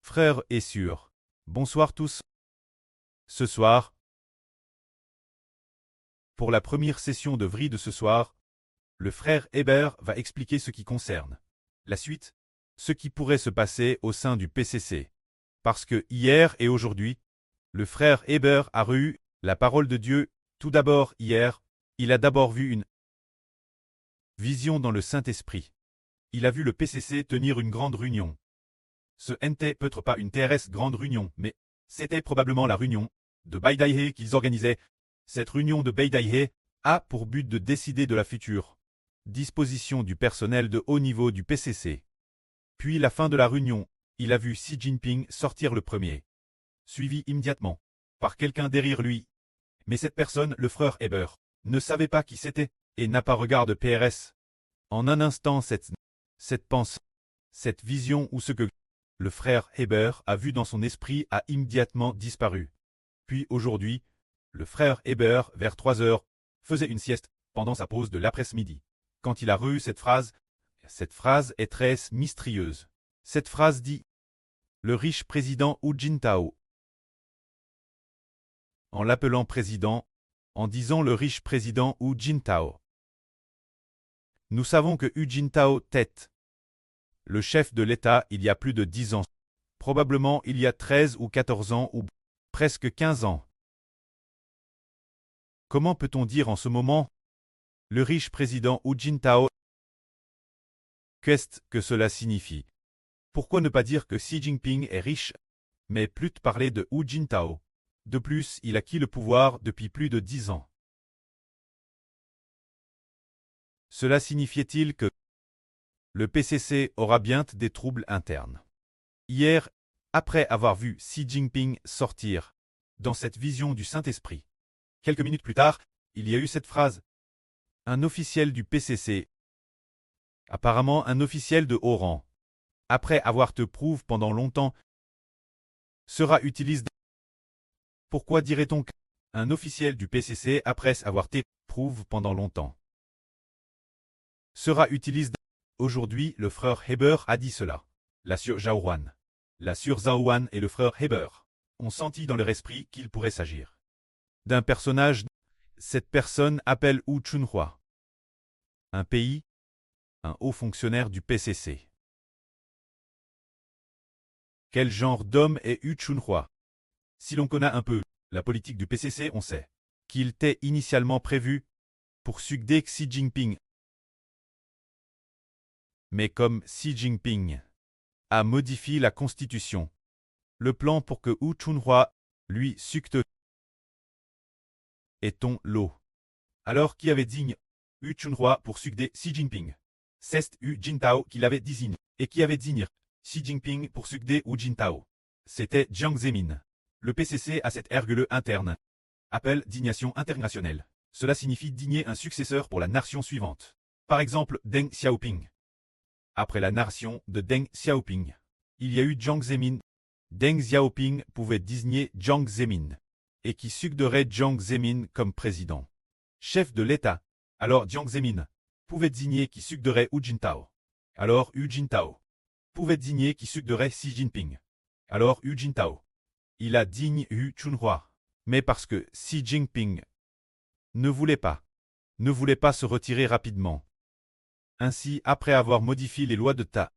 Frères et sœurs, bonsoir tous. Ce soir, pour la première session de vrille de ce soir, le frère Hébert va expliquer ce qui concerne la suite, ce qui pourrait se passer au sein du PCC. Parce que hier et aujourd'hui, le frère Hébert a eu la parole de Dieu. Tout d'abord hier, il a d'abord vu une vision dans le Saint-Esprit. Il a vu le PCC tenir une grande réunion. Ce n'était peut-être pas une TRS grande réunion, mais c'était probablement la réunion de Beidaihe qu'ils organisaient. Cette réunion de Beidaihe a pour but de décider de la future disposition du personnel de haut niveau du PCC. Puis la fin de la réunion, il a vu Xi Jinping sortir le premier, suivi immédiatement par quelqu'un derrière lui. Mais cette personne, le frère Hébert, ne savait pas qui c'était et n'a pas regardé PRS. En un instant, cette pensée, cette vision ou ce que le frère Hébert a vu dans son esprit a immédiatement disparu. Puis aujourd'hui, le frère Hébert, vers 3 heures, faisait une sieste pendant sa pause de l'après-midi. Quand il a reçu cette phrase est très mystérieuse. Cette phrase dit « Le riche président Hu Jintao ». En l'appelant président, en disant le riche président Hu Jintao. Nous savons que Hu Jintao tête le chef de l'État il y a plus de 10 ans, probablement il y a 13 ou 14 ans ou presque 15 ans. Comment peut-on dire en ce moment le riche président Hu Jintao? Qu'est-ce que cela signifie? Pourquoi ne pas dire que Xi Jinping est riche, mais plutôt parler de Hu Jintao? De plus, il a acquis le pouvoir depuis plus de 10 ans. Cela signifiait-il que le PCC aura bientôt des troubles internes? Hier, après avoir vu Xi Jinping sortir dans cette vision du Saint-Esprit, quelques minutes plus tard, il y a eu cette phrase. Un officiel du PCC, apparemment un officiel de haut rang, après avoir te prouvé pendant longtemps, sera utilisé. Pourquoi dirait-on qu'un officiel du PCC, après avoir te prouvé pendant longtemps, sera utilisé? Aujourd'hui, le frère Hébert a dit cela. La sœur Zhaohuan. La sœur Zhaohuan et le frère Hébert ont senti dans leur esprit qu'il pourrait s'agir d'un personnage. Cette personne appelle Hu Chunhua. Un pays, un haut fonctionnaire du PCC. Quel genre d'homme est Hu Chunhua? Si l'on connaît un peu la politique du PCC, on sait qu'il était initialement prévu pour succéder Xi Jinping. Mais comme Xi Jinping a modifié la constitution, le plan pour que Hu Chunhua lui succède est ton lot. Alors qui avait digne Hu Chunhua pour succéder Xi Jinping? C'est Hu Jintao qui l'avait désigné. Et qui avait digne Xi Jinping pour succéder Hu Jintao? C'était Jiang Zemin. Le PCC a cette règle interne. Appel dignation internationale. Cela signifie digner un successeur pour la nation suivante. Par exemple, Deng Xiaoping. Après la nation de Deng Xiaoping, il y a eu Jiang Zemin. Deng Xiaoping pouvait désigner Jiang Zemin, et qui succéderait Jiang Zemin comme président, chef de l'État. Alors Jiang Zemin pouvait désigner qui succéderait Hu Jintao. Alors Hu Jintao pouvait désigner qui succéderait Xi Jinping. Alors Hu Jintao, il a digne Hu Chunhua. Mais parce que Xi Jinping ne voulait pas se retirer rapidement. Ainsi, après avoir modifié les lois de Ta,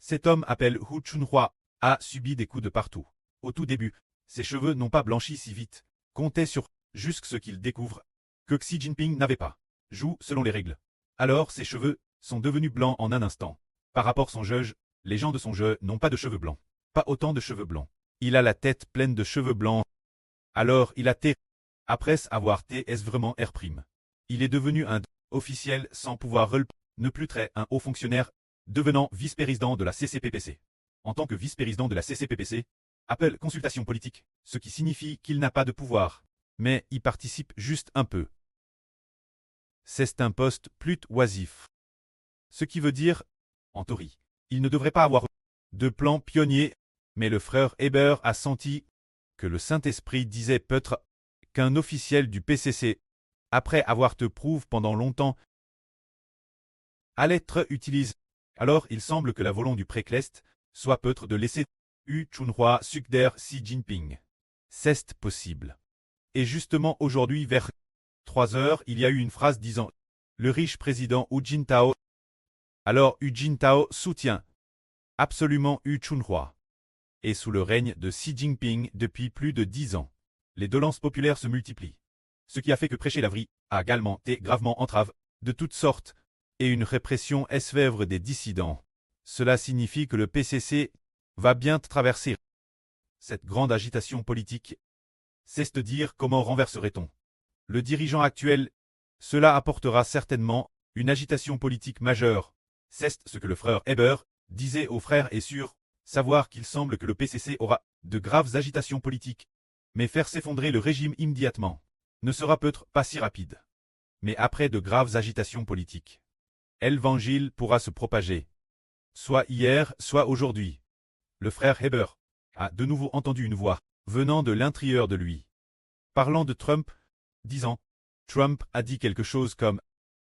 cet homme appelé Hu Chunhua a subi des coups de partout. Au tout début, ses cheveux n'ont pas blanchi si vite. Comptait sur jusqu'à ce qu'il découvre que Xi Jinping n'avait pas joué selon les règles. Alors ses cheveux sont devenus blancs en un instant. Par rapport à son jeu, les gens de son jeu n'ont pas de cheveux blancs. Pas autant de cheveux blancs. Il a la tête pleine de cheveux blancs. Alors il a été, après avoir été vraiment R'. Il est devenu un officiel sans pouvoir ne plus être un haut fonctionnaire, devenant vice-président de la CCPPC. En tant que vice-président de la CCPPC, appelle consultation politique, ce qui signifie qu'il n'a pas de pouvoir, mais y participe juste un peu. C'est un poste plutôt oisif. Ce qui veut dire, en théorie, il ne devrait pas avoir de plan pionnier, mais le frère Hébert a senti que le Saint-Esprit disait peut-être qu'un officiel du PCC, après avoir te prouvé pendant longtemps, allait être utilisé. Alors il semble que la volonté du précleste soit peut-être de laisser Hu Chunhua succdère Xi Jinping. C'est possible. Et justement aujourd'hui vers 3 heures, il y a eu une phrase disant « Le riche président Hu Jintao ». Alors Hu Jintao soutient absolument Hu Chunhua. Et sous le règne de Xi Jinping depuis plus de 10 ans, les doléances populaires se multiplient. Ce qui a fait que prêcher la vraie a également été gravement entrave de toutes sortes et une répression sévère des dissidents. Cela signifie que le PCC va bien traverser cette grande agitation politique. C'est de dire comment renverserait-on le dirigeant actuel. Cela apportera certainement une agitation politique majeure. C'est ce que le frère Heber disait aux frères et sûr, savoir qu'il semble que le PCC aura de graves agitations politiques. Mais faire s'effondrer le régime immédiatement ne sera peut-être pas si rapide. Mais après de graves agitations politiques, l'évangile pourra se propager. Soit hier, soit aujourd'hui. Le frère Heber a de nouveau entendu une voix venant de l'intérieur de lui, parlant de Trump, disant « Trump a dit quelque chose comme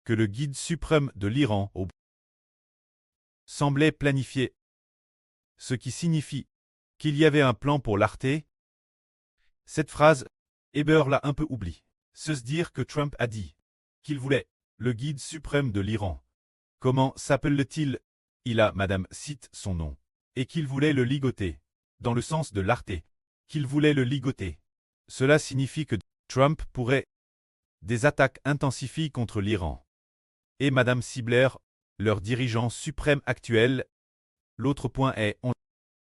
que le guide suprême de l'Iran semblait planifier, ce qui signifie qu'il y avait un plan pour l'arrêter. » Cette phrase, Heber l'a un peu oubliée. Se dire que Trump a dit qu'il voulait le guide suprême de l'Iran. Comment s'appelle-t-il? Il a Madame cite son nom. Et qu'il voulait le ligoter. Dans le sens de l'arrêter. Qu'il voulait le ligoter. Cela signifie que Trump pourrait des attaques intensifient contre l'Iran. Et Madame Sibler, leur dirigeant suprême actuel. L'autre point est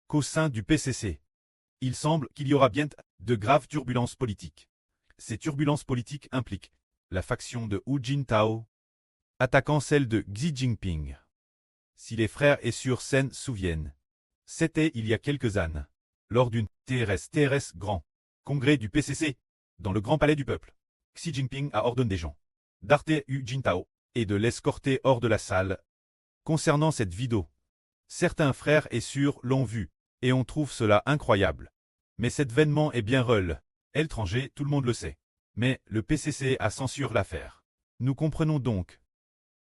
qu'au sein du PCC, il semble qu'il y aura bien de graves turbulences politiques. Ces turbulences politiques impliquent la faction de Hu Jintao attaquant celle de Xi Jinping. Si les frères et sœurs s'en souviennent, c'était il y a quelques années, lors d'une TRS grand congrès du PCC, dans le Grand Palais du Peuple. Xi Jinping a ordonné des gens d'arrêter Hu Jintao et de l'escorter hors de la salle. Concernant cette vidéo, certains frères et sœurs l'ont vue, et on trouve cela incroyable. Mais cet événement est bien étranger, tout le monde le sait. Mais le PCC a censuré l'affaire. Nous comprenons donc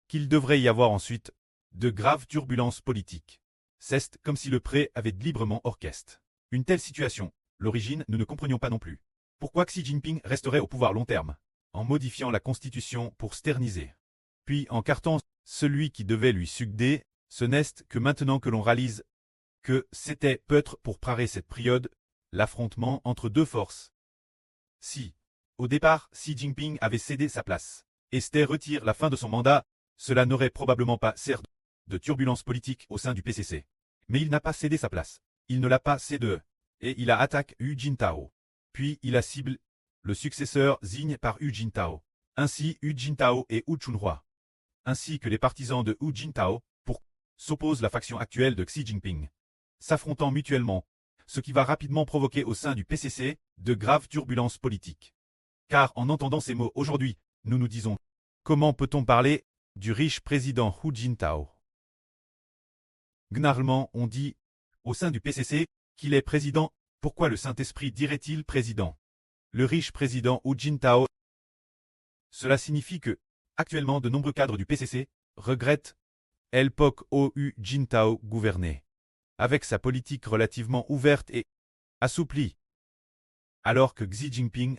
qu'il devrait y avoir ensuite de graves turbulences politiques. C'est comme si le pré avait librement orchestre une telle situation. L'origine, nous ne comprenions pas non plus. Pourquoi Xi Jinping resterait au pouvoir long terme, en modifiant la constitution pour sterniser, puis en cartant celui qui devait lui succéder, ce n'est que maintenant que l'on réalise que c'était peut-être pour parer cette période, l'affrontement entre deux forces. Si, au départ, Xi Jinping avait cédé sa place, et s'était retiré la fin de son mandat, cela n'aurait probablement pas servi de turbulences politiques au sein du PCC. Mais il n'a pas cédé sa place. Il ne l'a pas cédé, et il a attaqué Hu Jintao. Puis il a ciblé le successeur Xi par Hu Jintao. Ainsi Hu Jintao et Hu Chunhua, ainsi que les partisans de Hu Jintao, pour s'opposent la faction actuelle de Xi Jinping, s'affrontant mutuellement, ce qui va rapidement provoquer au sein du PCC de graves turbulences politiques. Car en entendant ces mots aujourd'hui, nous nous disons, comment peut-on parler du riche président Hu Jintao? Généralement, on dit, au sein du PCC, qu'il est président. Pourquoi le Saint-Esprit dirait-il président? Le riche président Hu Jintao. Cela signifie que, actuellement, de nombreux cadres du PCC regrettent l'époque où Hu Jintao gouvernait, avec sa politique relativement ouverte et assouplie, alors que Xi Jinping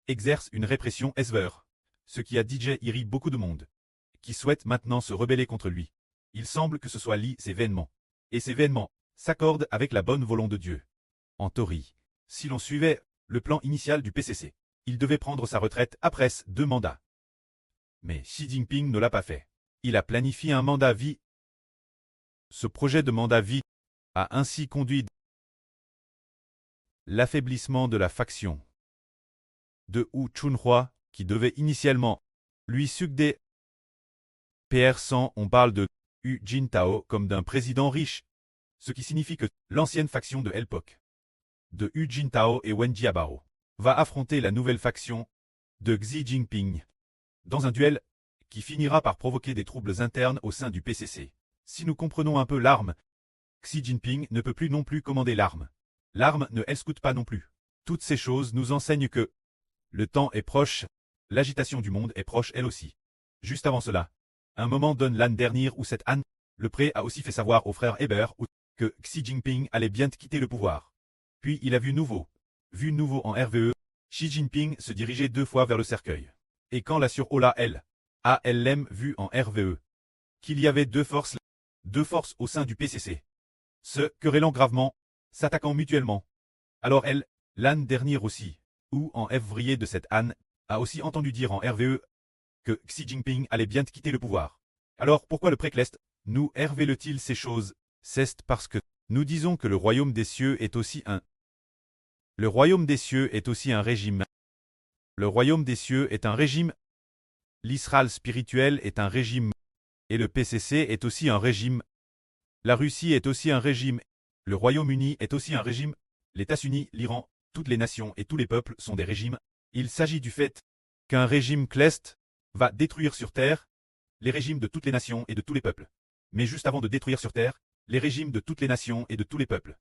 exerce une répression sévère, ce qui a DJ irrite beaucoup de monde, qui souhaite maintenant se rebeller contre lui. Il semble que ce soit lié ces événements, et ces événements s'accordent avec la bonne volonté de Dieu. En théorie, si l'on suivait le plan initial du PCC, il devait prendre sa retraite après 2 mandats. Mais Xi Jinping ne l'a pas fait. Il a planifié un mandat vie. Ce projet de mandat vie a ainsi conduit l'affaiblissement de la faction de Hu Chunhua, qui devait initialement lui succéder. PR100, on parle de Hu Jintao comme d'un président riche, ce qui signifie que l'ancienne faction de l'époque de Hu Jintao et Wen Jiabao va affronter la nouvelle faction de Xi Jinping dans un duel qui finira par provoquer des troubles internes au sein du PCC. Si nous comprenons un peu l'arme, Xi Jinping ne peut plus non plus commander l'arme. L'arme ne l'escoute pas non plus. Toutes ces choses nous enseignent que le temps est proche, l'agitation du monde est proche elle aussi. Juste avant cela, un moment donne l'année dernière où cette Anne, le pré a aussi fait savoir au frère Heber que Xi Jinping allait bientôt quitter le pouvoir. Puis il a vu nouveau en RVE, Xi Jinping se dirigeait 2 fois vers le cercueil. Et quand la sur Ola ALM vu en RVE, qu'il y avait deux forces au sein du PCC, se querellant gravement, s'attaquant mutuellement. Alors l'âne dernier aussi, ou en février de cette âne, a aussi entendu dire en RVE que Xi Jinping allait bientôt quitter le pouvoir. Alors pourquoi le précleste nous RVE-t-il ces choses? C'est parce que nous disons que le royaume des cieux est aussi un. Le royaume des cieux est aussi un régime. Le royaume des cieux est un régime. L'Israël spirituel est un régime. Et le PCC est aussi un régime. La Russie est aussi un régime. Le Royaume-Uni est aussi un régime. Les États-Unis, l'Iran, toutes les nations et tous les peuples sont des régimes. Il s'agit du fait qu'un régime cleste va détruire sur terre les régimes de toutes les nations et de tous les peuples. Mais juste avant de détruire sur terre les régimes de toutes les nations et de tous les peuples,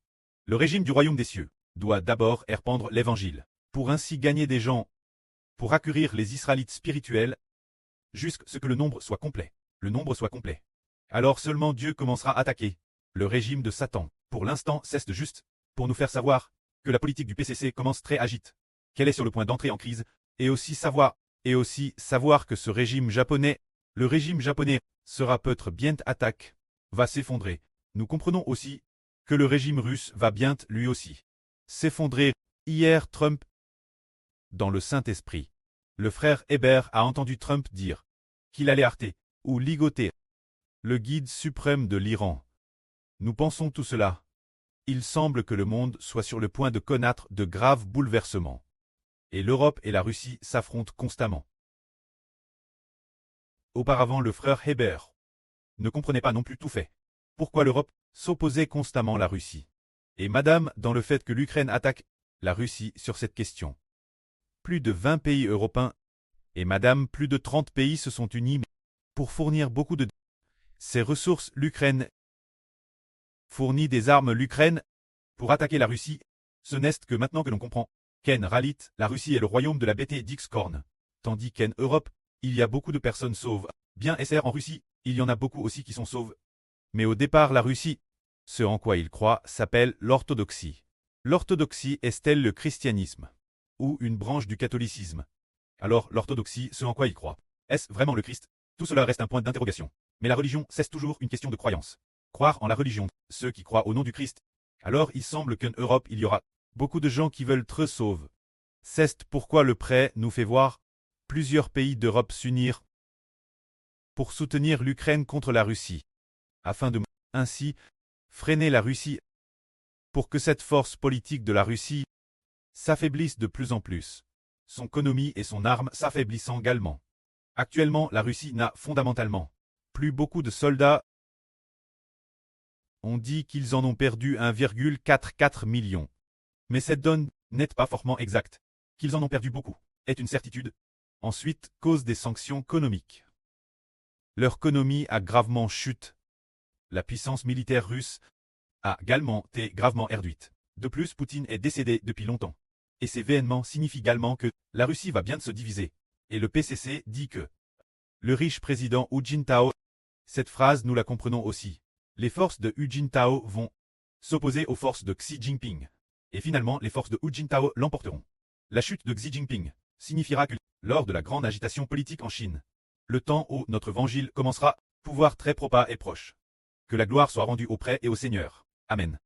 le régime du royaume des cieux doit d'abord répandre l'évangile, pour ainsi gagner des gens, pour acquérir les Israélites spirituels, jusqu'à ce que le nombre soit complet. Le nombre soit complet. Alors seulement Dieu commencera à attaquer le régime de Satan. Pour l'instant, c'est juste pour nous faire savoir que la politique du PCC commence très agite, qu'elle est sur le point d'entrer en crise, et aussi savoir que ce régime japonais, le régime japonais, sera peut-être bientôt attaqué, va s'effondrer. Nous comprenons aussi que le régime russe va bientôt lui aussi s'effondrer. Hier, Trump, dans le Saint-Esprit, le frère Hébert a entendu Trump dire qu'il allait arrêter ou ligoter le guide suprême de l'Iran. Nous pensons tout cela. Il semble que le monde soit sur le point de connaître de graves bouleversements. Et l'Europe et la Russie s'affrontent constamment. Auparavant, le frère Hébert ne comprenait pas non plus tout fait. Pourquoi l'Europe s'opposait constamment à la Russie. Et madame, dans le fait que l'Ukraine attaque la Russie sur cette question. Plus de 20 pays européens et madame, plus de 30 pays se sont unis pour fournir beaucoup de ces ressources. L'Ukraine fournit des armes l'Ukraine pour attaquer la Russie. Ce n'est que maintenant que l'on comprend qu'en réalité, la Russie est le royaume de la bêtise d'Ixcorn. Tandis qu'en Europe, il y a beaucoup de personnes sauves. Bien SR en Russie, il y en a beaucoup aussi qui sont sauves. Mais au départ, la Russie, ce en quoi ils croient, s'appelle l'orthodoxie. L'orthodoxie est-elle le christianisme ou une branche du catholicisme? Alors, l'orthodoxie, ce en quoi ils croient, est-ce vraiment le Christ? Tout cela reste un point d'interrogation. Mais la religion, c'est toujours une question de croyance. Croire en la religion, ceux qui croient au nom du Christ. Alors, il semble qu'en Europe, il y aura beaucoup de gens qui veulent être sauvés. C'est pourquoi le prêt nous fait voir plusieurs pays d'Europe s'unir pour soutenir l'Ukraine contre la Russie, afin de ainsi freiner la Russie, pour que cette force politique de la Russie s'affaiblisse de plus en plus, son économie et son arme s'affaiblissant également. Actuellement, la Russie n'a fondamentalement plus beaucoup de soldats. On dit qu'ils en ont perdu 1,44 million. Mais cette donne n'est pas forcément exacte. Qu'ils en ont perdu beaucoup est une certitude. Ensuite, cause des sanctions économiques. Leur économie a gravement chuté. La puissance militaire russe a également été gravement réduite. De plus, Poutine est décédé depuis longtemps. Et ces événements signifient également que la Russie va bien se diviser. Et le PCC dit que le riche président Hu Jintao, cette phrase nous la comprenons aussi. Les forces de Hu Jintao vont s'opposer aux forces de Xi Jinping. Et finalement, les forces de Hu Jintao l'emporteront. La chute de Xi Jinping signifiera que, lors de la grande agitation politique en Chine, le temps où notre évangile commencera, pouvoir très propa et proche. Que la gloire soit rendue au prêtre et au Seigneur. Amen.